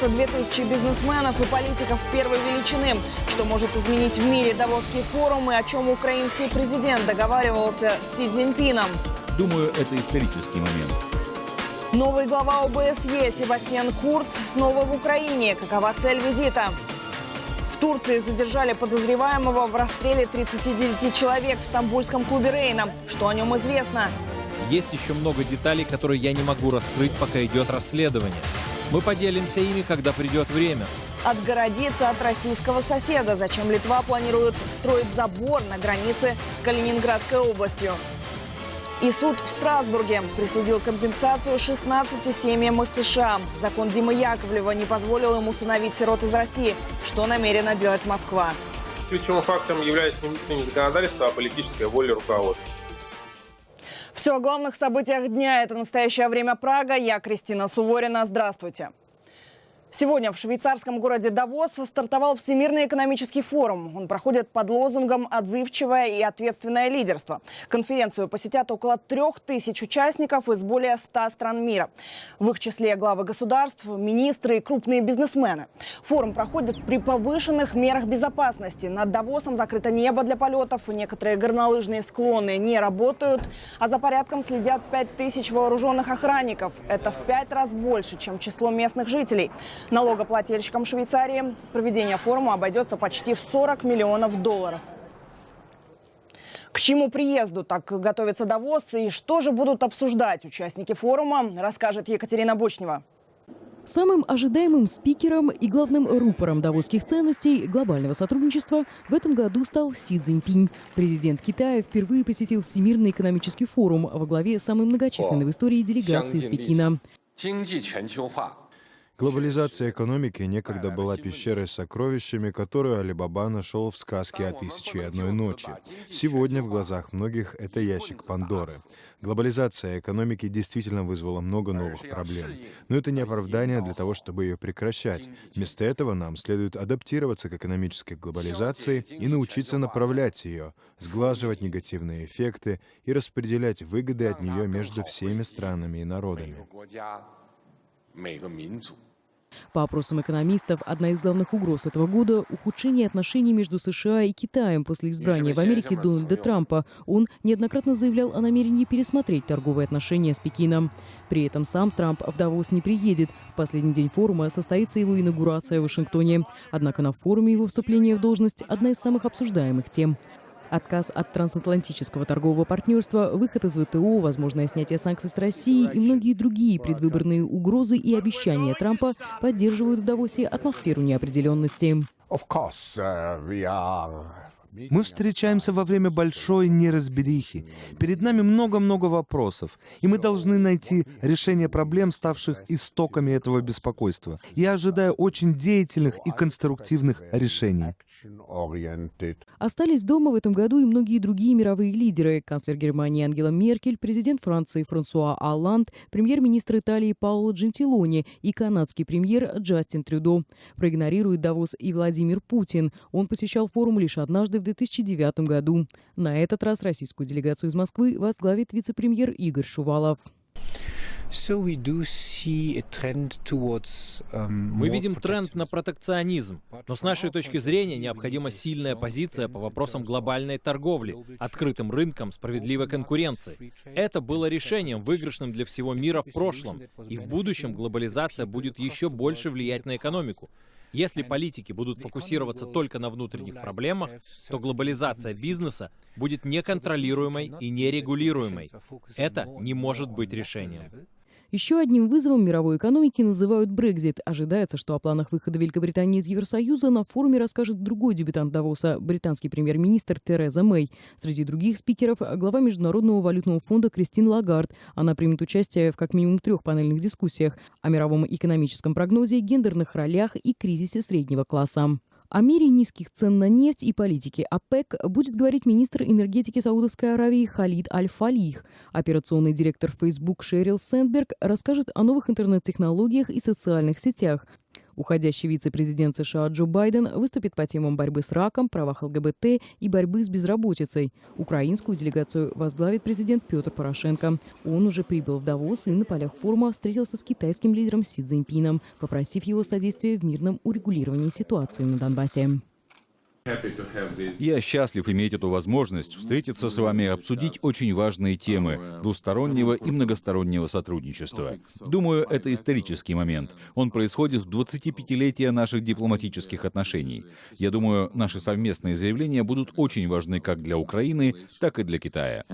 соберутся 2000 бизнесменов и политиков первой величины. Что может изменить в мире Давосский форум и о чем украинский президент договаривался с Си Цзиньпином? Думаю, это исторический момент. Новый глава ОБСЕ Себастьян Курц снова в Украине. Какова цель визита? В Турции задержали подозреваемого в расстреле 39 человек в стамбульском клубе «Рейна». Что о нем известно? Есть еще много деталей, которые я не могу раскрыть, пока идет расследование. Мы поделимся ими, когда придет время. Отгородиться от российского соседа. Зачем Литва планирует строить забор на границе с Калининградской областью? И суд в Страсбурге присудил компенсацию 16 семьям из США. Закон Димы Яковлева не позволил ему усыновить сирот из России. Что намерена делать Москва? Ключевым фактором является не законодательство, а политическая воля руководства. Все о главных событиях дня. Это «Настоящее время Прага». Я Кристина Суворина. Здравствуйте. Сегодня в швейцарском городе Давос стартовал Всемирный экономический форум. Он проходит под лозунгом «Отзывчивое и ответственное лидерство». Конференцию посетят около 3000 участников из более 100 стран мира. В их числе главы государств, министры и крупные бизнесмены. Форум проходит при повышенных мерах безопасности. Над Давосом закрыто небо для полетов. Некоторые горнолыжные склоны не работают. А за порядком следят 5000 вооруженных охранников. Это в 5 раз больше, чем число местных жителей. Налогоплательщикам Швейцарии проведение форума обойдется почти в $40 миллионов. К чему приезду так готовится Давос и что же будут обсуждать участники форума, расскажет Екатерина Бочнева. Самым ожидаемым спикером и главным рупором давосских ценностей глобального сотрудничества в этом году стал Си Цзиньпинь. Президент Китая впервые посетил Всемирный экономический форум во главе самой многочисленной в истории делегации из Пекина. Глобализация экономики некогда была пещерой с сокровищами, которую Али-Баба нашел в сказке о 1001 ночи. Сегодня в глазах многих это ящик Пандоры. Глобализация экономики действительно вызвала много новых проблем. Но это не оправдание для того, чтобы ее прекращать. Вместо этого нам следует адаптироваться к экономической глобализации и научиться направлять ее, сглаживать негативные эффекты и распределять выгоды от нее между всеми странами и народами. По опросам экономистов, одна из главных угроз этого года – ухудшение отношений между США и Китаем после избрания в Америке Дональда Трампа. Он неоднократно заявлял о намерении пересмотреть торговые отношения с Пекином. При этом сам Трамп в Давос не приедет. В последний день форума состоится его инаугурация в Вашингтоне. Однако на форуме его вступление в должность – одна из самых обсуждаемых тем. Отказ от трансатлантического торгового партнерства, выход из ВТО, возможное снятие санкций с Россией и многие другие предвыборные угрозы и обещания Трампа поддерживают в Давосе атмосферу неопределенности. Мы встречаемся во время большой неразберихи. Перед нами много-много вопросов, и мы должны найти решение проблем, ставших истоками этого беспокойства. Я ожидаю очень деятельных и конструктивных решений. Остались дома в этом году и многие другие мировые лидеры. Канцлер Германии Ангела Меркель, президент Франции Франсуа Олланд, премьер-министр Италии Паоло Джентилони и канадский премьер Джастин Трюдо. Проигнорирует Давос и Владимир Путин. Он посещал форум лишь однажды в 2009 году. На этот раз российскую делегацию из Москвы возглавит вице-премьер Игорь Шувалов. Мы видим тренд на протекционизм, но с нашей точки зрения необходима сильная позиция по вопросам глобальной торговли, открытым рынкам, справедливой конкуренции. Это было решением, выигрышным для всего мира в прошлом, и в будущем глобализация будет еще больше влиять на экономику. Если политики будут фокусироваться только на внутренних проблемах, то глобализация бизнеса будет неконтролируемой и нерегулируемой. Это не может быть решением. Еще одним вызовом мировой экономики называют Брексит. Ожидается, что о планах выхода Великобритании из Евросоюза на форуме расскажет другой дебютант Давоса – британский премьер-министр Тереза Мэй. Среди других спикеров – глава Международного валютного фонда Кристин Лагард. Она примет участие в как минимум 3 панельных дискуссиях о мировом экономическом прогнозе, гендерных ролях и кризисе среднего класса. О мере низких цен на нефть и политике ОПЕК будет говорить министр энергетики Саудовской Аравии Халид Аль-Фалих. Операционный директор Facebook Шерил Сэндберг расскажет о новых интернет-технологиях и социальных сетях. Уходящий вице-президент США Джо Байден выступит по темам борьбы с раком, правах ЛГБТ и борьбы с безработицей. Украинскую делегацию возглавит президент Петр Порошенко. Он уже прибыл в Давос и на полях форума встретился с китайским лидером Си Цзиньпином, попросив его содействия в мирном урегулировании ситуации на Донбассе. Я счастлив иметь эту возможность встретиться с вами и обсудить очень важные темы двустороннего и многостороннего сотрудничества. Думаю, это исторический момент. Он происходит в 25-летие наших дипломатических отношений. Я думаю, наши совместные заявления будут очень важны как для Украины, так и для Китая.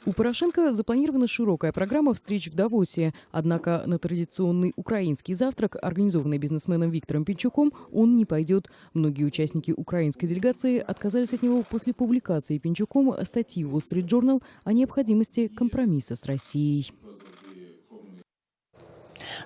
У Порошенко запланирована широкая программа встреч в Давосе. Однако на традиционный украинский завтрак, организованный бизнесменом Виктором Пинчуком, он не пойдет. Многие участники украинской делегации отказались от него после публикации Пинчуком статьи в Wall Street Journal о необходимости компромисса с Россией.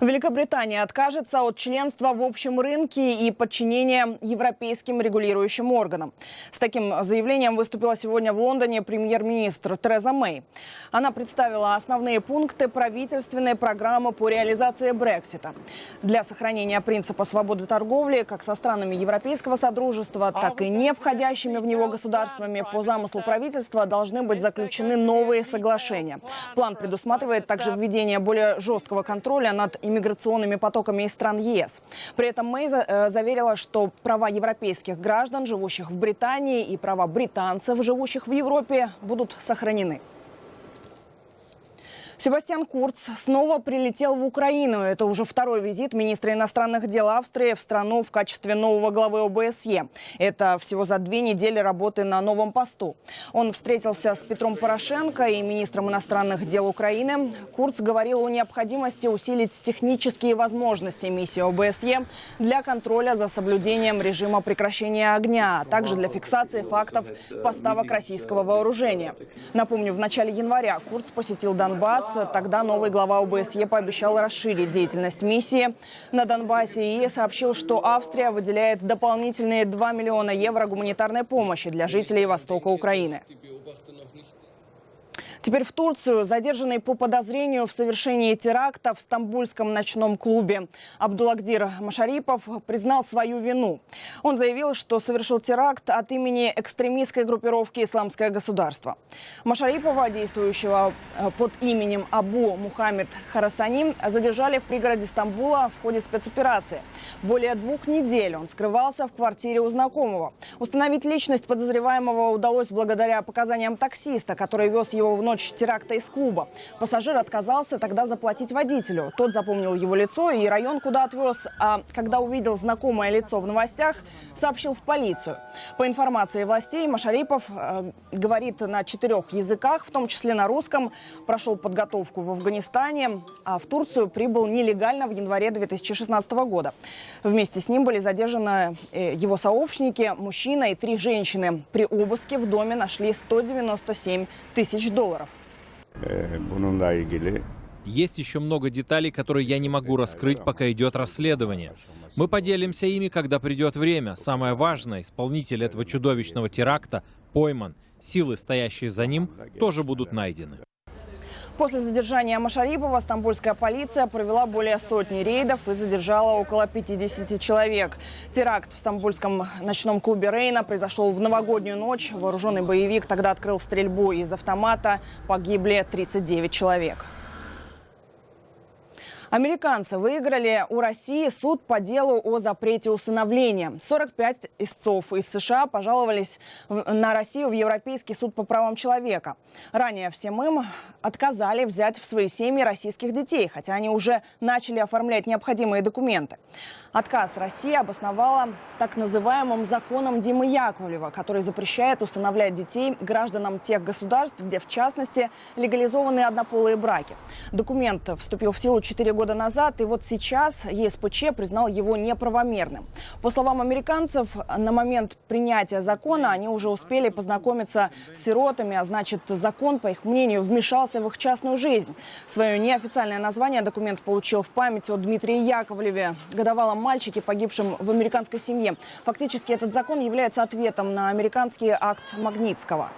Великобритания откажется от членства в общем рынке и подчинения европейским регулирующим органам. С таким заявлением выступила сегодня в Лондоне премьер-министр Тереза Мэй. Она представила основные пункты правительственной программы по реализации Брексита. Для сохранения принципа свободы торговли как со странами Европейского Содружества, так и не входящими в него государствами по замыслу правительства должны быть заключены новые соглашения. План предусматривает также введение более жесткого контроля над иммиграционными потоками из стран ЕС. При этом Мэй заверила, что права европейских граждан, живущих в Британии, и права британцев, живущих в Европе, будут сохранены. Себастьян Курц снова прилетел в Украину. Это уже второй визит министра иностранных дел Австрии в страну в качестве нового главы ОБСЕ. Это всего за 2 недели работы на новом посту. Он встретился с Петром Порошенко и министром иностранных дел Украины. Курц говорил о необходимости усилить технические возможности миссии ОБСЕ для контроля за соблюдением режима прекращения огня, а также для фиксации фактов поставок российского вооружения. Напомню, в начале января Курц посетил Донбасс. Тогда новый глава ОБСЕ пообещал расширить деятельность миссии на Донбассе и сообщил, что Австрия выделяет дополнительные 2 миллиона евро гуманитарной помощи для жителей востока Украины. Теперь в Турцию. Задержанный по подозрению в совершении теракта в стамбульском ночном клубе Абдулагдир Машарипов признал свою вину. Он заявил, что совершил теракт от имени экстремистской группировки «Исламское государство». Машарипова, действующего под именем Абу Мухаммед Харасани, задержали в пригороде Стамбула в ходе спецоперации. Более 2 недель он скрывался в квартире у знакомого. Установить личность подозреваемого удалось благодаря показаниям таксиста, который вез его в ночь теракта из клуба. Пассажир отказался тогда заплатить водителю. Тот запомнил его лицо и район, куда отвез. А когда увидел знакомое лицо в новостях, сообщил в полицию. По информации властей, Машарипов говорит на 4 языках, в том числе на русском. Прошел подготовку в Афганистане, а в Турцию прибыл нелегально в январе 2016 года. Вместе с ним были задержаны его сообщники, мужчина и 3 женщины. При обыске в доме нашли $197 тысяч. Есть еще много деталей, которые я не могу раскрыть, пока идет расследование. Мы поделимся ими, когда придет время. Самое важное, исполнитель этого чудовищного теракта пойман. Силы, стоящие за ним, тоже будут найдены. После задержания Машарипова стамбульская полиция провела более 100 рейдов и задержала около 50 человек. Теракт в стамбульском ночном клубе «Рейна» произошел в новогоднюю ночь. Вооруженный боевик тогда открыл стрельбу из автомата. Погибли 39 человек. Американцы выиграли у России суд по делу о запрете усыновления. 45 истцов из США пожаловались на Россию в Европейский суд по правам человека. Ранее всем им отказали взять в свои семьи российских детей, хотя они уже начали оформлять необходимые документы. Отказ России обосновала так называемым законом Димы Яковлева, который запрещает усыновлять детей гражданам тех государств, где в частности легализованы однополые браки. Документ вступил в силу 4 года назад, и вот сейчас ЕСПЧ признал его неправомерным. По словам американцев, на момент принятия закона они уже успели познакомиться с сиротами, а значит, закон, по их мнению, вмешался в их частную жизнь. Свое неофициальное название документ получил в память о Дмитрии Яковлеве, годовалом мальчике, погибшем в американской семье. Фактически этот закон является ответом на американский акт Магнитского.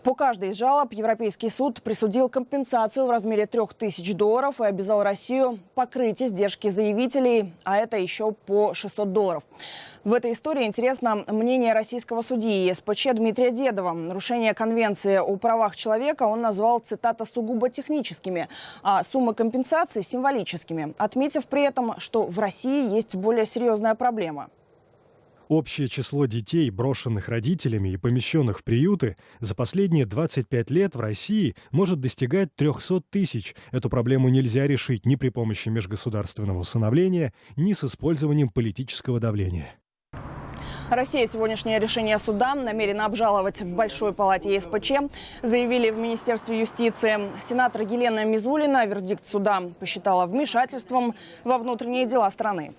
По каждой из жалоб Европейский суд присудил компенсацию в размере $3000 и обязал Россию покрыть издержки заявителей, а это еще по $600. В этой истории интересно мнение российского судьи ЕСПЧ Дмитрия Дедова. Нарушение Конвенции о правах человека он назвал, цитата, сугубо техническими, а суммы компенсации символическими, отметив при этом, что в России есть более серьезная проблема. Общее число детей, брошенных родителями и помещенных в приюты, за последние 25 лет в России может достигать 300 тысяч. Эту проблему нельзя решить ни при помощи межгосударственного усыновления, ни с использованием политического давления. Россия сегодняшнее решение суда намерена обжаловать в Большой палате ЕСПЧ, заявили в Министерстве юстиции. Сенатор Елена Мизулина вердикт суда посчитала вмешательством во внутренние дела страны.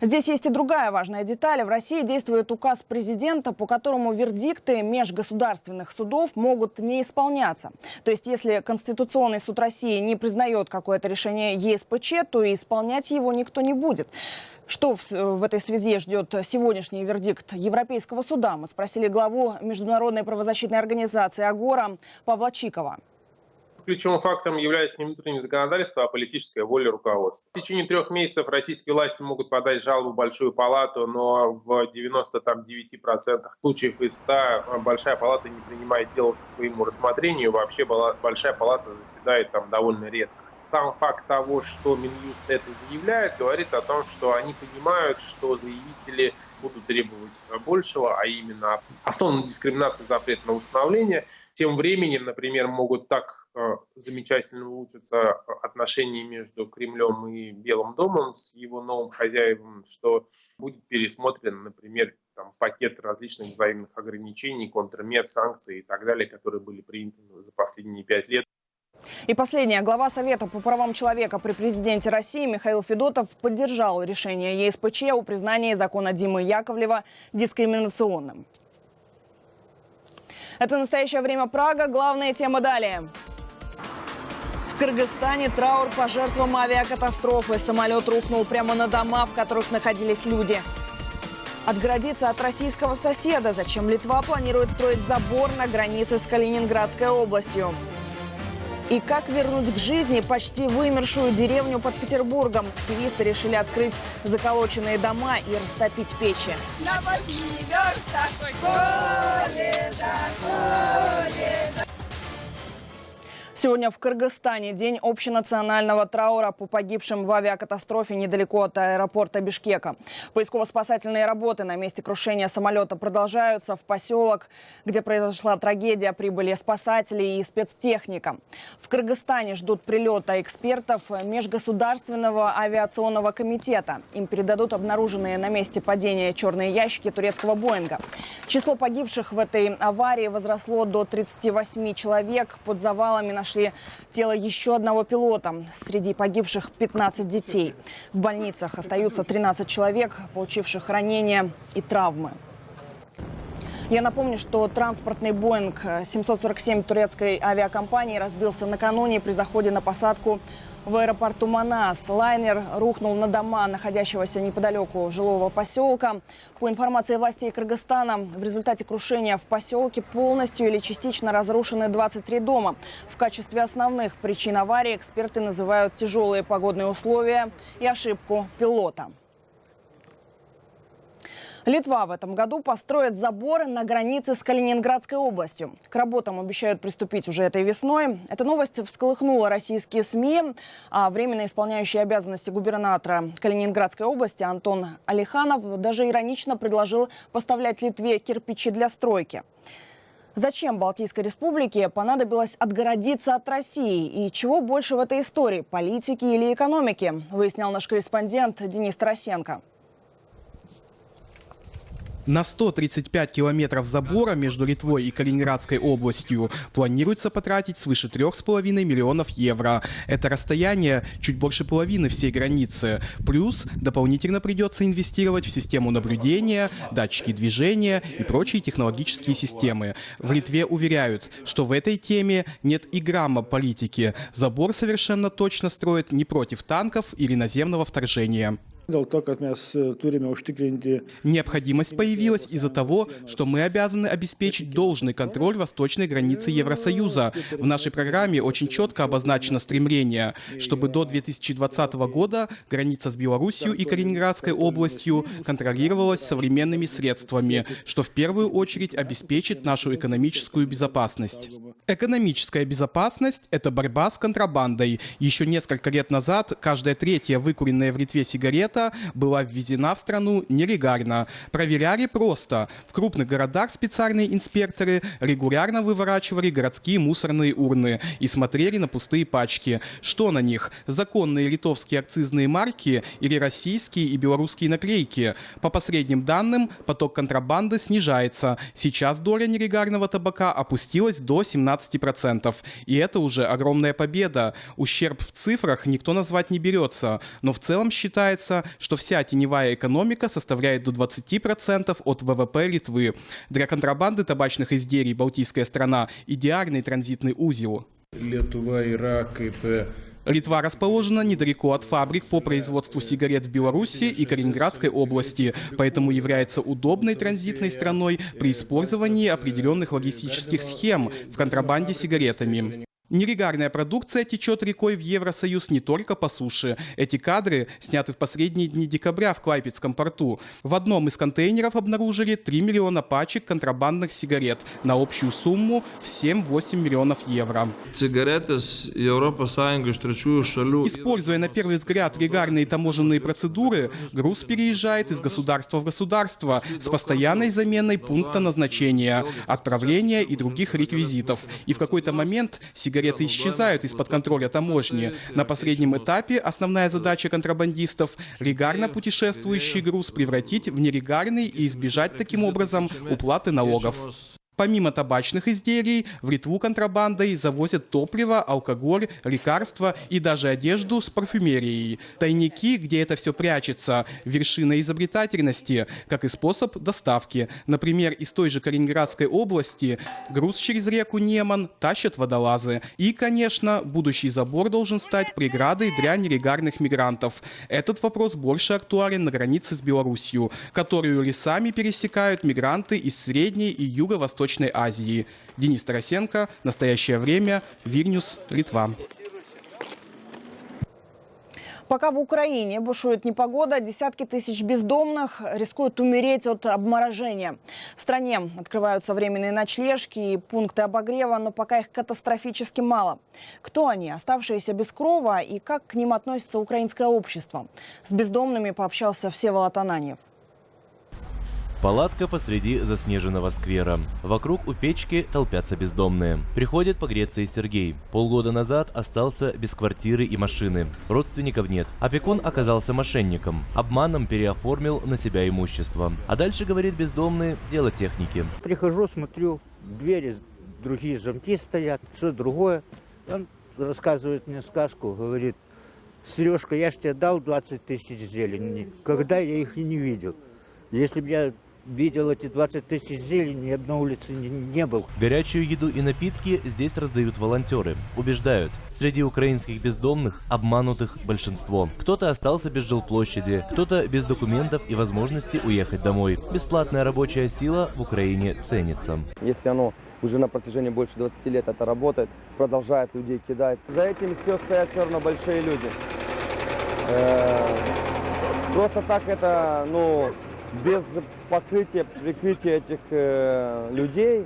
Здесь есть и другая важная деталь. В России действует указ президента, по которому вердикты межгосударственных судов могут не исполняться. То есть, если Конституционный суд России не признает какое-то решение ЕСПЧ, то и исполнять его никто не будет. Что в этой связи ждет сегодняшний вердикт Европейского суда? Мы спросили главу Международной правозащитной организации «Агора» Павла Чикова. Ключевым фактором является не внутреннее законодательство, а политическая воля руководства. В течение 3 месяцев российские власти могут подать жалобу в Большую палату, но в 99% случаев из 100 Большая палата не принимает дело к своему рассмотрению. Вообще Большая палата заседает там довольно редко. Сам факт того, что Минюст это заявляет, говорит о том, что они понимают, что заявители будут требовать большего, а именно основной дискриминации, запрет на усыновление. Тем временем, например, могут так замечательно улучшиться отношения между Кремлем и Белым домом с его новым хозяевом, что будет пересмотрен, например, пакет различных взаимных ограничений, контрмер, санкций и так далее, которые были приняты за последние 5 лет. И последнее. Глава Совета по правам человека при президенте России Михаил Федотов поддержал решение ЕСПЧ о признании закона Димы Яковлева дискриминационным. Это «Настоящее время Прага». Главные темы далее. В Кыргызстане траур по жертвам авиакатастрофы. Самолет рухнул прямо на дома, в которых находились люди. Отгородиться от российского соседа. Зачем Литва планирует строить забор на границе с Калининградской областью? И как вернуть к жизни почти вымершую деревню под Петербургом? Активисты решили открыть заколоченные дома и растопить печи. Сегодня в Кыргызстане день общенационального траура по погибшим в авиакатастрофе недалеко от аэропорта Бишкека. Поисково-спасательные работы на месте крушения самолета продолжаются. В поселок, где произошла трагедия, прибыли спасатели и спецтехника. В Кыргызстане ждут прилета экспертов Межгосударственного авиационного комитета. Им передадут обнаруженные на месте падения черные ящики турецкого Боинга. Число погибших в этой аварии возросло до 38 человек. Под завалами нашли тело еще одного пилота. Среди погибших 15 детей. В больницах остаются 13 человек, получивших ранения и травмы. Я напомню, что транспортный Боинг 747 турецкой авиакомпании разбился накануне при заходе на посадку в аэропорту Манас. Лайнер рухнул на дома, находящегося неподалеку жилого поселка. По информации властей Кыргызстана, в результате крушения в поселке полностью или частично разрушены 23 дома. В качестве основных причин аварии эксперты называют тяжелые погодные условия и ошибку пилота. Литва в этом году построит заборы на границе с Калининградской областью. К работам обещают приступить уже этой весной. Эта новость всколыхнула российские СМИ. А временно исполняющий обязанности губернатора Калининградской области Антон Алиханов даже иронично предложил поставлять Литве кирпичи для стройки. Зачем Балтийской республике понадобилось отгородиться от России? И чего больше в этой истории – политики или экономики? Выяснял наш корреспондент Денис Тарасенко. На 135 километров забора между Литвой и Калининградской областью планируется потратить свыше 3,5 миллионов евро. Это расстояние чуть больше половины всей границы. Плюс дополнительно придется инвестировать в систему наблюдения, датчики движения и прочие технологические системы. В Литве уверяют, что в этой теме нет и грамма политики. Забор совершенно точно строят не против танков или наземного вторжения. Необходимость появилась из-за того, что мы обязаны обеспечить должный контроль восточной границы Евросоюза. В нашей программе очень четко обозначено стремление, чтобы до 2020 года граница с Белоруссией и Калининградской областью контролировалась современными средствами, что в первую очередь обеспечит нашу экономическую безопасность. Экономическая безопасность – это борьба с контрабандой. Еще несколько лет назад каждая третья выкуренная в Литве сигарета была ввезена в страну нелегально. Проверяли просто. В крупных городах специальные инспекторы регулярно выворачивали городские мусорные урны и смотрели на пустые пачки. Что на них? Законные литовские акцизные марки или российские и белорусские наклейки? По последним данным, поток контрабанды снижается. Сейчас доля нелегального табака опустилась до 17%. И это уже огромная победа. Ущерб в цифрах никто назвать не берется. Но в целом считается, что вся теневая экономика составляет до 20% от ВВП Литвы. Для контрабанды табачных изделий Балтийская страна – идеальный транзитный узел. Литва расположена недалеко от фабрик по производству сигарет в Беларуси и Калининградской области, поэтому является удобной транзитной страной при использовании определенных логистических схем в контрабанде сигаретами. Нелегальная продукция течет рекой в Евросоюз не только по суше. Эти кадры сняты в последние дни декабря в Клайпедском порту. В одном из контейнеров обнаружили 3 миллиона пачек контрабандных сигарет на общую сумму в 7-8 миллионов евро. Используя на первый взгляд легальные таможенные процедуры, груз переезжает из государства в государство с постоянной заменой пункта назначения, отправления и других реквизитов. И в какой-то момент сигареты исчезают из-под контроля таможни. На последнем этапе основная задача контрабандистов – легально путешествующий груз превратить в нелегальный и избежать таким образом уплаты налогов. Помимо табачных изделий, в Литву контрабандой завозят топливо, алкоголь, лекарства и даже одежду с парфюмерией. Тайники, где это все прячется, вершина изобретательности, как и способ доставки. Например, из той же Калининградской области груз через реку Неман тащат водолазы. И, конечно, будущий забор должен стать преградой для нелегальных мигрантов. Этот вопрос больше актуален на границе с Белоруссией, которую лесами пересекают мигранты из Средней и Юго-Восточной Азии. Денис Тарасенко, «Настоящее время», Вильнюс, Литва. Пока в Украине бушует непогода, десятки тысяч бездомных рискуют умереть от обморожения. В стране открываются временные ночлежки и пункты обогрева, но пока их катастрофически мало. Кто они, оставшиеся без крова, и как к ним относится украинское общество? С бездомными пообщался Всеволод Ананьев. Палатка посреди заснеженного сквера. Вокруг у печки толпятся бездомные. Приходит погреться и Сергей. Полгода назад остался без квартиры и машины. Родственников нет. Опекун оказался мошенником. Обманом переоформил на себя имущество. А дальше, говорит бездомный, дело техники. Прихожу, смотрю, двери, другие замки стоят, все другое. Он рассказывает мне сказку, говорит: Сережка, я ж тебе дал 20 тысяч зелени. Когда я их и не видел. Если бы я видел эти 20 тысяч зелени, я бы на улице не был. Горячую еду и напитки здесь раздают волонтеры. Убеждают, среди украинских бездомных обманутых большинство. Кто-то остался без жилплощади, кто-то без документов и возможности уехать домой. Бесплатная рабочая сила в Украине ценится. Если оно уже на протяжении больше 20 лет это работает, продолжает людей кидать. За этим все стоят все равно большие люди. Просто так это, без прикрытия этих людей,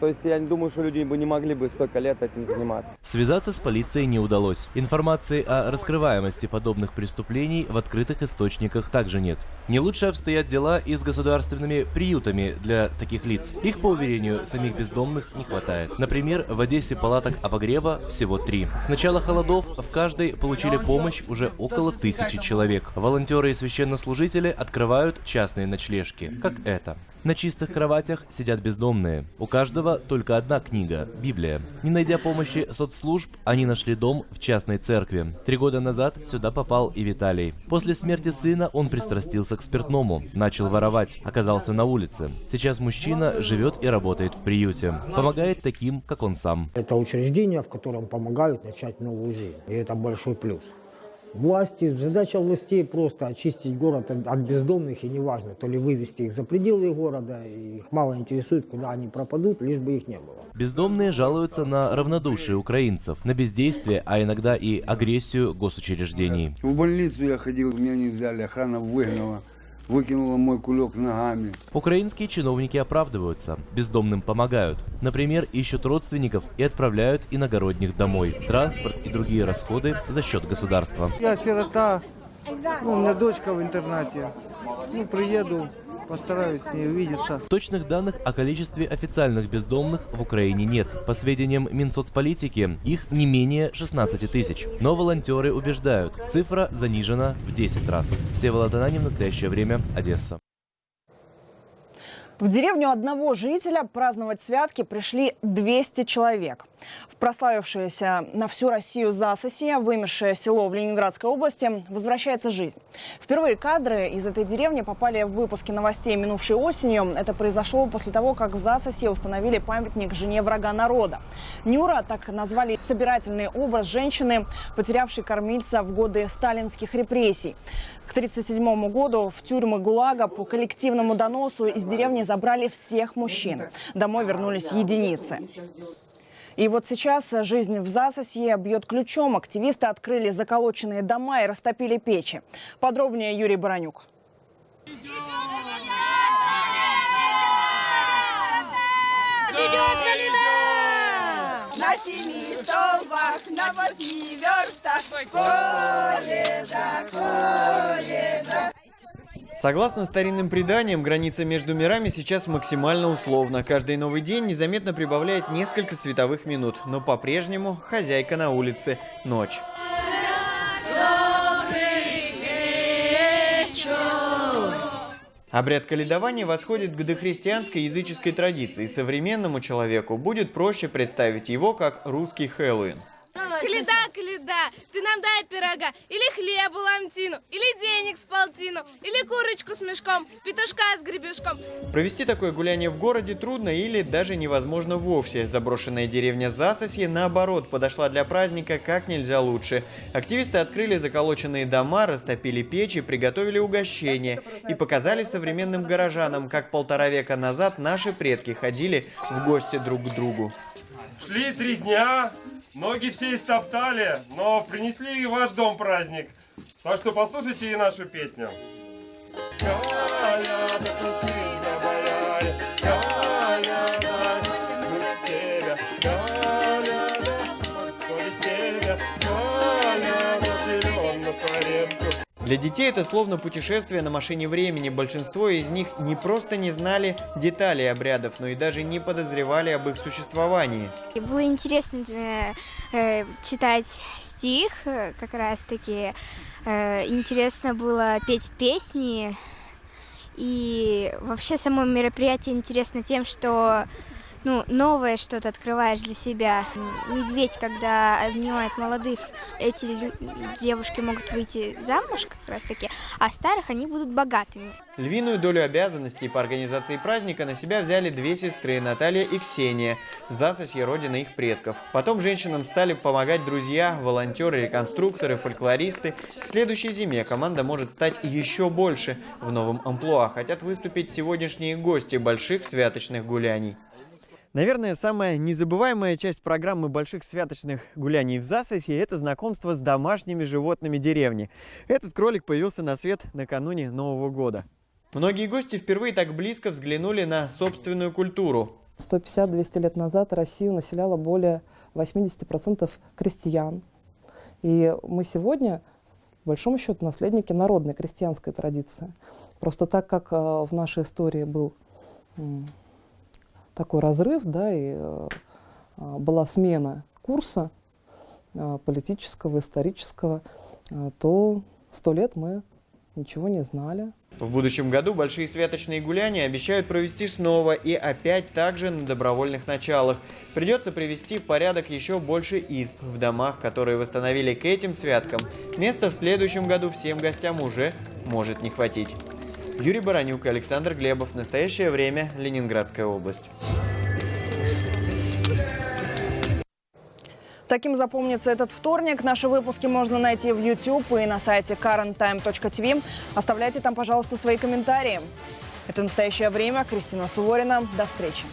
то есть я не думаю, что люди бы не могли бы столько лет этим заниматься. Связаться с полицией не удалось. Информации о раскрываемости подобных преступлений в открытых источниках также нет. Не лучше обстоят дела и с государственными приютами для таких лиц. Их, по уверению самих бездомных, не хватает. Например, в Одессе палаток обогрева всего 3. С начала холодов в каждой получили помощь уже около 1000 человек. Волонтеры и священнослужители открывают частные ночлежки, как это. На чистых кроватях сидят бездомные. У каждого только одна книга – Библия. Не найдя помощи соцслужб, они нашли дом в частной церкви. 3 года назад сюда попал и Виталий. После смерти сына он пристрастился к спиртному, начал воровать, оказался на улице. Сейчас мужчина живет и работает в приюте. Помогает таким, как он сам. Это учреждение, в котором помогают начать новую жизнь. И это большой плюс. Задача властей просто очистить город от бездомных, и неважно, то ли вывести их за пределы города, и их мало интересует, куда они пропадут, лишь бы их не было. Бездомные жалуются на равнодушие украинцев, на бездействие, а иногда и агрессию госучреждений. В больницу я ходил, меня не взяли, охрана выгнала. Выкинула мой кулек ногами. Украинские чиновники оправдываются, бездомным помогают. Например, ищут родственников и отправляют иногородних домой. Транспорт и другие расходы за счет государства. Я сирота, у меня дочка в интернате. Приеду, постараюсь с ней увидеться. Точных данных о количестве официальных бездомных в Украине нет. По сведениям Минсоцполитики, их не менее 16 тысяч. Но волонтеры убеждают, цифра занижена в 10 раз. Всеволод Ананин, в настоящее время, Одесса. В деревню одного жителя праздновать святки пришли 200 человек. В прославившееся на всю Россию засосье, вымершее село в Ленинградской области, возвращается жизнь. Впервые кадры из этой деревни попали в выпуски новостей минувшей осенью. Это произошло после того, как в засосье установили памятник жене врага народа. Нюра, так назвали собирательный образ женщины, потерявшей кормильца в годы сталинских репрессий. К 1937 году в тюрьмы ГУЛАГа по коллективному доносу из деревни забрали всех мужчин. Домой вернулись единицы. И вот сейчас жизнь в засосье бьет ключом. Активисты открыли заколоченные дома и растопили печи. Подробнее Юрий Баранюк. На 7 столбах, на 8 верстах, коледа. Согласно старинным преданиям, граница между мирами сейчас максимально условна. Каждый новый день незаметно прибавляет несколько световых минут, но по-прежнему хозяйка на улице – ночь. Обряд каледования восходит к дохристианской языческой традиции. Современному человеку будет проще представить его как русский Хэллоуин. Каледа, каледа, ты нам дай пирога, или хлебу ломтину, или денег с полтину, или курочку с мешком, петушка с гребешком. Провести такое гуляние в городе трудно или даже невозможно вовсе. Заброшенная деревня Засосье, наоборот, подошла для праздника как нельзя лучше. Активисты открыли заколоченные дома, растопили печи, приготовили угощения и показали современным горожанам, как 1,5 века назад наши предки ходили в гости друг к другу. Шли 3 дня. Ноги все истоптали, но принесли и в ваш дом праздник. Так что послушайте и нашу песню. Для детей это словно путешествие на машине времени. Большинство из них не просто не знали деталей обрядов, но и даже не подозревали об их существовании. Было интересно читать стих, как раз-таки. Интересно было петь песни. И вообще само мероприятие интересно тем, что новое что-то открываешь для себя. Медведь, когда обнимает молодых, эти девушки могут выйти замуж как раз таки, а старых они будут богатыми. Львиную долю обязанностей по организации праздника на себя взяли 2 сестры, Наталья и Ксения. Засосье — родина их предков. Потом женщинам стали помогать друзья, волонтеры, реконструкторы, фольклористы. К следующей зиме команда может стать еще больше. В новом амплуа хотят выступить сегодняшние гости больших святочных гуляний. Наверное, самая незабываемая часть программы больших святочных гуляний в Засосье – это знакомство с домашними животными деревни. Этот кролик появился на свет накануне Нового года. Многие гости впервые так близко взглянули на собственную культуру. 150-200 лет назад Россию населяло более 80% крестьян. И мы сегодня, по большому счету, наследники народной крестьянской традиции. Просто так как в нашей истории был такой разрыв, да, и была смена курса политического, исторического, то 100 лет мы ничего не знали. В будущем году большие святочные гуляния обещают провести снова и опять также на добровольных началах. Придется привести в порядок еще больше изб в домах, которые восстановили к этим святкам. Места в следующем году всем гостям уже может не хватить. Юрий Баранюк, Александр Глебов. Настоящее время. Ленинградская область. Таким запомнится этот вторник. Наши выпуски можно найти в YouTube и на сайте currenttime.tv. Оставляйте там, пожалуйста, свои комментарии. Это «Настоящее время». Кристина Суворина. До встречи.